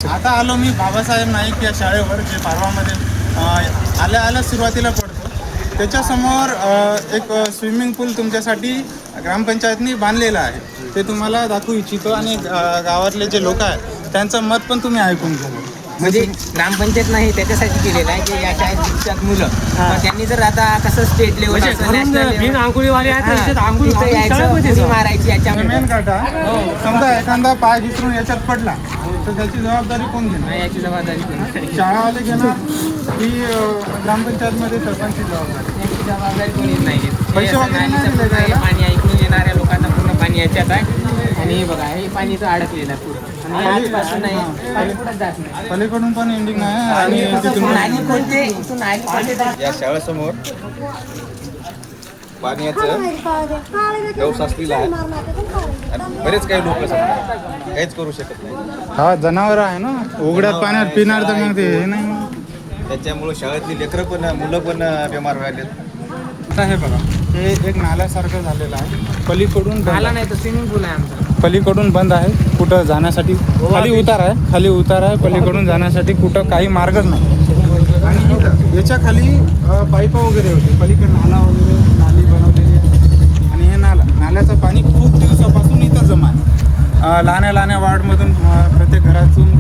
आता आलो मी बाबासाहेब नाईक या शाळेवर, जे पारवामध्ये आल्या सुरुवातीला पडतो. त्याच्यासमोर एक स्विमिंग पूल तुमच्यासाठी ग्रामपंचायतनी बांधलेला आहे. ते तुम्हाला दाखवू इच्छितो आणि गावातले जे लोक आहेत त्यांचं मत पण तुम्ही ऐकून घ्या. म्हणजे ग्रामपंचायत नाही त्याच्यासाठी केलेलं आहे की या शाळेत शिक्षक मुलं त्यांनी जर आता कसं स्टेट लेवल मारायची याच्यामध्ये मेन काटा समजा एखादा पाय घिसरून याच्यात पडला तर त्याची जबाबदारी कोण घेणार? याची जबाबदारी शाळावाले घेणार की ग्रामपंचायतमध्ये सरपंचची जबाबदारी? याची जबाबदारी कोणीच नाही घेत. पैसे वगैरे नाही दिले हे जायला? पाणी ऐकून येणाऱ्या लोकांना पूर्ण पाणी याच्यात आहे. आणि हे बघा हे पाणी तर अडकलेलं आहे पूर्ण आणि आजपासून नाही पाणी कुठंच जात नाही. पलीकडून पण एंडिंग आहे आणि तिथून नाली कोणते इथून नाली कोणते या शाळेसमोर पाण्याचं व्यवसाय असलेला आहे आणि बरेच काही लोक समजा काहीच करू शकत नाही. हा जनावर आहे ना, उघड्यात पाण्यात पिणार तर मग ते हे नाही. त्याच्यामुळे शाळेतली लेकरं पण मुलं पण बिमार व्हायले. आता हे बघा, हे एक नाल्यासारखं झालेलं आहे. पलीकडून बंद नाला आहे. नाही तर स्विमिंग पूल आहे आमचा. पलीकडून बंद आहे. कुठं जाण्यासाठी खाली उतार आहे. पलीकडून जाण्यासाठी कुठं काही मार्गच नाही. आणि याच्या खाली पाईप वगैरे होते. पलीकडे नाली बनवलेली आहे. आणि हे नाल्याचं पाणी खूप दिवसापासून इथं जमा आहे. लहान्या वार्डमधून प्रत्येक घरातून